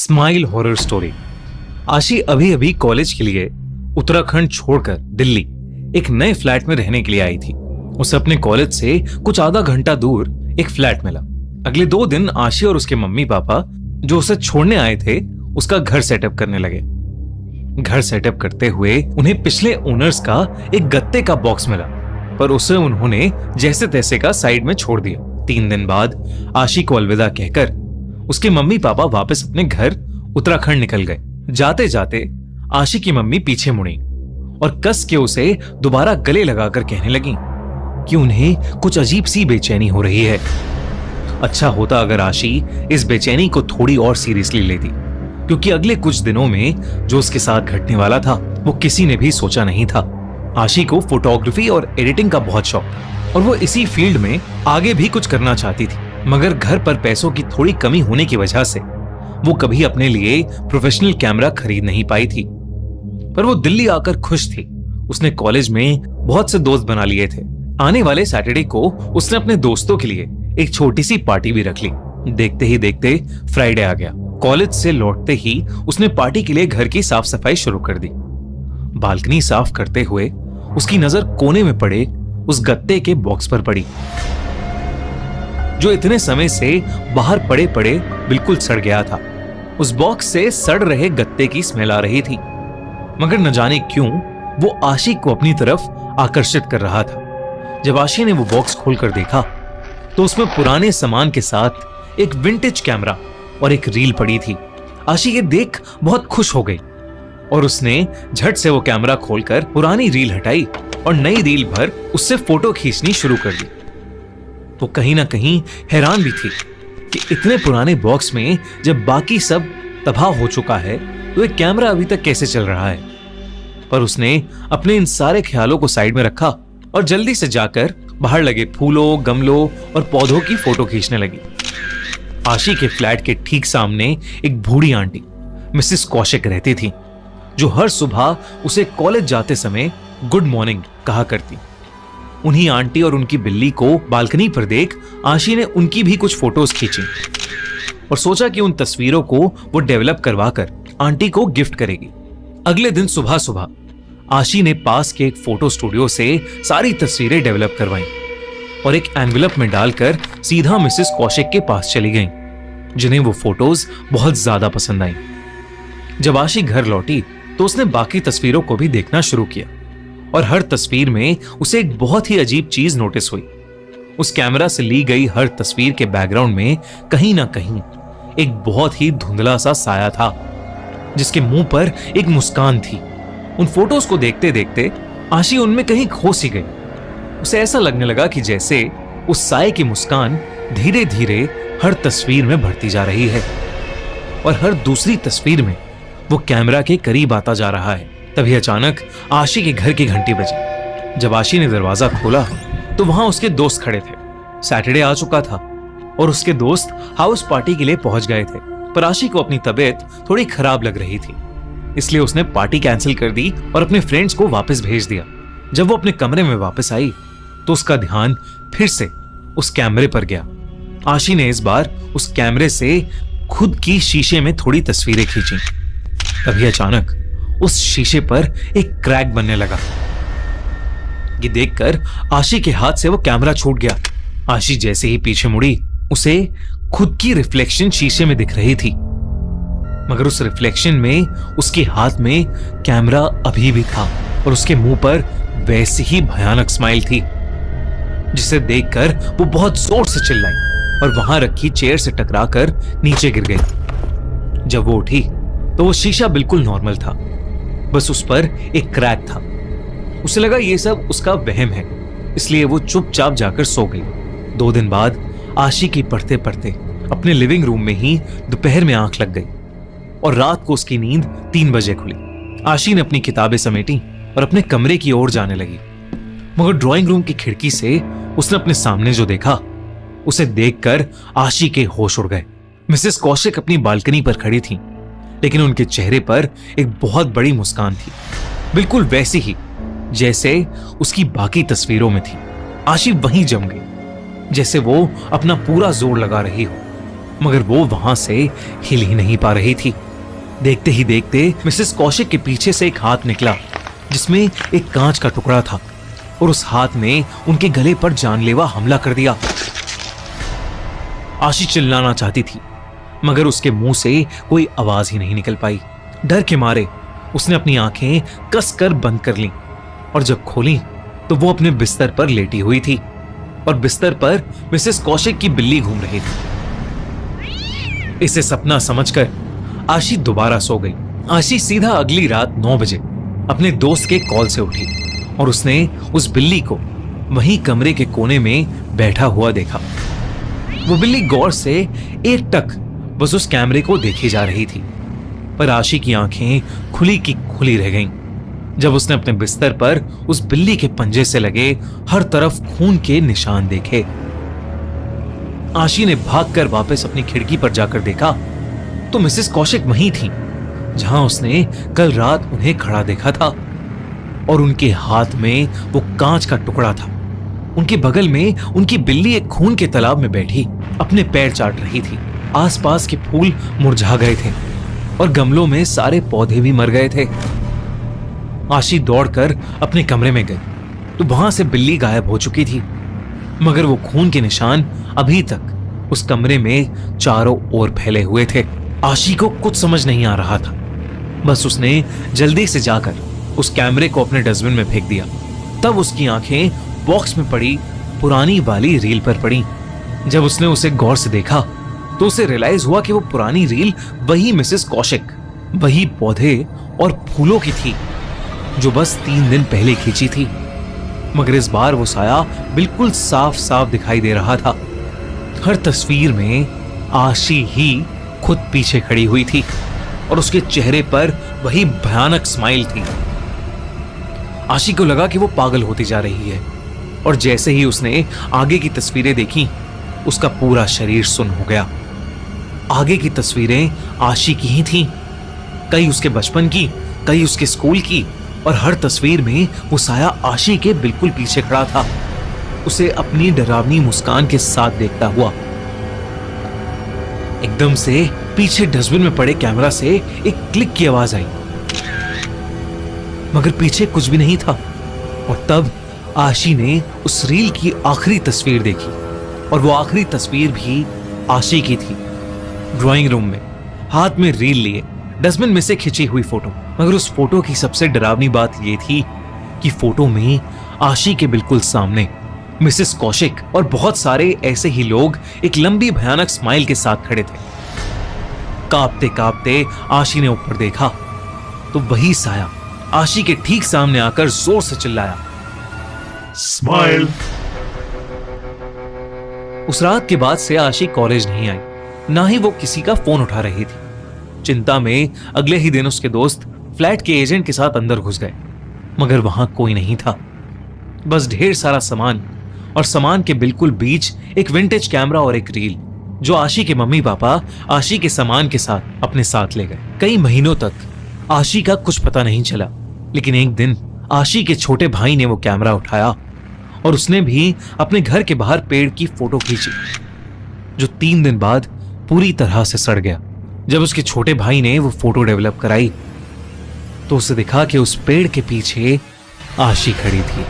Smile horror story. आशी अभी अभी कॉलेज के लिए उत्तराखंड छोड़कर दिल्ली एक नए फ्लैट में रहने के लिए आई थी। उसे अपने कॉलेज से कुछ आधा घंटा दूर एक फ्लैट मिला। अगले 2 दिन आशी और उसके मम्मी पापा जो उसे छोड़ने आए थे उसका घर सेटअप करने लगे। घर सेटअप करते हुए उन्हें पिछले ओनर्स का एक गत्ते का बॉक्स मिला, पर उसे उन्होंने जैसे तैसे का साइड में छोड़ दिया। 3 दिन बाद आशी को अलविदा कहकर उसके मम्मी पापा वापस अपने घर उत्तराखंड निकल गए। जाते जाते आशी की मम्मी पीछे मुड़ी और कस के उसे दोबारा गले लगाकर कहने लगी कि उन्हें कुछ अजीब सी बेचैनी हो रही है। अच्छा होता अगर आशी इस बेचैनी को थोड़ी और सीरियसली लेती, क्योंकि अगले कुछ दिनों में जो उसके साथ घटने वाला था वो किसी ने भी सोचा नहीं था। आशी को फोटोग्राफी और एडिटिंग का बहुत शौक था और वो इसी फील्ड में आगे भी कुछ करना चाहती थी, मगर घर पर पैसों की थोड़ी कमी होने की वजह से वो कभी अपने लिए प्रोफेशनल कैमरा खरीद नहीं पाई थी। पर वो दिल्ली आकर खुश थी। उसने कॉलेज में बहुत से दोस्त बना लिए थे। आने वाले सैटरडे को उसने अपने दोस्तों के लिए एक छोटी सी पार्टी भी रख ली। देखते ही देखते फ्राइडे आ गया। कॉलेज से लौटते ही उसने पार्टी के लिए घर की साफ सफाई शुरू कर दी। बालकनी साफ करते हुए उसकी नजर कोने में पड़े उस गत्ते के बॉक्स पर पड़ी, जो इतने समय से बाहर पड़े पड़े बिल्कुल सड़ गया था। उस बॉक्स से सड़ रहे गत्ते की स्मेल आ रही थी, मगर न जाने क्यों वो आशी को अपनी तरफ आकर्षित कर रहा था। जब आशी ने वो बॉक्स खोलकर देखा तो उसमें पुराने सामान के साथ एक विंटेज कैमरा और एक रील पड़ी थी। आशी ये देख बहुत खुश हो गई और उसने झट से वो कैमरा खोलकर पुरानी रील हटाई और नई रील भर उससे फोटो खींचनी शुरू कर दी। वो कहीं ना कहीं हैरान भी थी कि इतने पुराने बॉक्स में जब बाकी सब तबाह हो चुका है तो एक कैमरा अभी तक कैसे चल रहा है। पर उसने अपने इन सारे ख्यालों को साइड में रखा और जल्दी से जाकर बाहर लगे फूलों, गमलों और पौधों की फोटो खींचने लगी। आशी के फ्लैट के ठीक सामने एक बूढ़ी आंटी मिसेस कौशिक रहती थी, जो हर सुबह उसे कॉलेज जाते समय गुड मॉर्निंग कहा करती। उन्हीं आंटी और उनकी बिल्ली को बालकनी पर देख आशी ने उनकी भी कुछ फोटोज खींची और सोचा कि उन तस्वीरों को वो डेवलप करवाकर आंटी को गिफ्ट करेगी। अगले दिन सुबह सुबह आशी ने पास के एक फोटो स्टूडियो से सारी तस्वीरें डेवलप करवाई और एक एनवेलप में डालकर सीधा मिसेस कौशिक के पास चली गई, जिन्हें वो फोटोज बहुत ज्यादा पसंद आई। जब आशी घर लौटी तो उसने बाकी तस्वीरों को भी देखना शुरू किया और हर तस्वीर में उसे एक बहुत ही अजीब चीज नोटिस हुई। उस कैमरा से ली गई हर तस्वीर के बैकग्राउंड में कहीं ना कहीं एक बहुत ही धुंधला सा साया था, जिसके मुंह पर एक मुस्कान थी। उन फोटोज को देखते देखते आशी उनमें कहीं खो सी गई। उसे ऐसा लगने लगा कि जैसे उस साये की मुस्कान धीरे धीरे हर तस्वीर में बढ़ती जा रही है और हर दूसरी तस्वीर में वो कैमरा के करीब आता जा रहा है। तभी अचानक आशी के घर की घंटी बजी। जब आशी ने दरवाजा खोला तो वहां उसके दोस्त खड़े थे। सैटरडे आ चुका था और उसके दोस्त हाउस पार्टी के लिए पहुंच गए थे, पर आशी को अपनी तबीयत थोड़ी खराब लग रही थी, इसलिए उसने पार्टी कैंसिल कर दी और अपने फ्रेंड्स को वापस भेज दिया। जब वो अपने कमरे में वापस आई तो उसका ध्यान फिर से उस कैमरे पर गया। आशी ने इस बार उस कैमरे से खुद की शीशे में थोड़ी तस्वीरें खींची। तभी अचानक उस शीशे पर एक क्रैक बनने लगा। ये देखकर आशी के हाथ से वो कैमरा छूट गया। आशी जैसे ही पीछे मुड़ी उसे खुद की रिफ्लेक्शन शीशे में दिख रही थी, मगर उस रिफ्लेक्शन में उसके हाथ में कैमरा अभी भी था और उसके मुंह पर वैसी ही भयानक स्माइल थी, जिसे देखकर वो बहुत जोर से चिल्लाई और वहां रखी चेयर से टकराकर नीचे गिर गई। जब वो उठी तो वो शीशा बिल्कुल नॉर्मल था, बस उस पर एक क्रैक था। उसे लगा ये सब उसका वहम है, इसलिए वो चुपचाप जाकर सो गई। 2 दिन बाद आशी की पढ़ते पढ़ते अपने लिविंग रूम में ही दोपहर में आंख लग गई और रात को उसकी नींद 3 बजे खुली। आशी ने अपनी किताबें समेटी और अपने कमरे की ओर जाने लगी, मगर ड्राइंग रूम की खिड़की से उसने अपने सामने जो देखा उसे देखकर आशी के होश उड़ गए। मिसेस कौशिक अपनी बालकनी पर खड़ी थी, लेकिन उनके चेहरे पर एक बहुत बड़ी मुस्कान थी, बिल्कुल वैसी ही जैसे उसकी बाकी तस्वीरों में थी। आशी वहीं जम गई, जैसे वो अपना पूरा जोर लगा रही हो। मगर वो वहां से हिल ही नहीं पा रही थी। देखते ही देखते मिसेस कौशिक के पीछे से एक हाथ निकला जिसमें एक कांच का टुकड़ा था और उस हाथ ने उनके गले पर जानलेवा हमला कर दिया। आशी चिल्लाना चाहती थी मगर उसके मुंह से कोई आवाज ही नहीं निकल पाई। डर के मारे उसने अपनी आंखें कसकर बंद कर लीं और जब खोली तो वो अपने बिस्तर पर लेटी हुई थी और बिस्तर पर मिसेस कौशिक की बिल्ली घूम रही थी। इसे सपना समझकर आशी दोबारा सो गई। आशी सीधा अगली रात 9 बजे अपने दोस्त के कॉल से उठी और उसने उस बिल्ली को वहीं कमरे के कोने में बैठा हुआ देखा। वो बिल्ली गौर से एकटक बस उस कैमरे को देखी जा रही थी, पर आशी की आंखें खुली की खुली रह गईं जब उसने अपने बिस्तर पर उस बिल्ली के पंजे से लगे हर तरफ खून के निशान देखे। आशी ने भागकर वापस अपनी खिड़की पर जाकर देखा तो मिसेस कौशिक वहीं थी जहां उसने कल रात उन्हें खड़ा देखा था और उनके हाथ में वो कांच का टुकड़ा था। उनके बगल में उनकी बिल्ली एक खून के तालाब में बैठी अपने पैर चाट रही थी। आसपास के फूल मुरझा गए थे और गमलों में सारे पौधे भी मर गए थे। आशी दौड़कर अपने कमरे में गई तो वहां से बिल्ली गायब हो चुकी थी, मगर वो खून के निशान अभी तक उस कमरे में चारों ओर फैले हुए थे। आशी को कुछ समझ नहीं आ रहा था। बस उसने जल्दी से जाकर उस कैमरे को अपने डस्टबिन में फेंक दिया। तब उसकी आंखें बॉक्स में पड़ी पुरानी वाली रील पर पड़ी। जब उसने उसे गौर से देखा तो उसे रियलाइज हुआ कि वो पुरानी रील वही मिसेस कौशिक, वही पौधे और फूलों की थी जो बस 3 दिन पहले खींची थी, मगर इस बार वो साया बिल्कुल साफ साफ दिखाई दे रहा था। हर तस्वीर में आशी ही खुद पीछे खड़ी हुई थी और उसके चेहरे पर वही भयानक स्माइल थी। आशी को लगा कि वो पागल होती जा रही है और जैसे ही उसने आगे की तस्वीरें देखी उसका पूरा शरीर सुन्न हो गया। आगे की तस्वीरें आशी की ही थीं, कई उसके बचपन की, कई उसके स्कूल की, और हर तस्वीर में वो साया आशी के बिल्कुल पीछे खड़ा था, उसे अपनी डरावनी मुस्कान के साथ देखता हुआ। एकदम से पीछे डस्टबिन में पड़े कैमरा से एक क्लिक की आवाज आई, मगर पीछे कुछ भी नहीं था। और तब आशी ने उस रील की आखिरी तस्वीर देखी और वो आखिरी तस्वीर भी आशी की थी, ड्राइंग रूम में हाथ में रील लिए डस्टबिन में से खिंची हुई फोटो। मगर उस फोटो की सबसे डरावनी बात यह थी कि फोटो में आशी के बिल्कुल सामने मिसेस कौशिक और बहुत सारे ऐसे ही लोग एक लंबी भयानक स्माइल के साथ खड़े थे। कांपते कांपते आशी ने ऊपर देखा तो वही साया आशी के ठीक सामने आकर जोर से चिल्लाया, स्माइल। उस रात के बाद से आशी कॉलेज नहीं आई, ना ही वो किसी का फोन उठा रही थी। चिंता में अगले ही दिन उसके दोस्त फ्लैट के एजेंट के साथ अंदर घुस गए, मगर वहां कोई नहीं था, बस ढेर सारा सामान, और सामान के बिल्कुल बीच एक विंटेज कैमरा और एक रील जो आशी के मम्मी पापा आशी के सामान के साथ अपने साथ ले गए। कई महीनों तक आशी का कुछ पता नहीं चला, लेकिन एक दिन आशी के छोटे भाई ने वो कैमरा उठाया और उसने भी अपने घर के बाहर पेड़ की फोटो खींची जो 3 दिन बाद पूरी तरह से सड़ गया। जब उसके छोटे भाई ने वो फोटो डेवलप कराई तो उसे दिखा कि उस पेड़ के पीछे आशी खड़ी थी।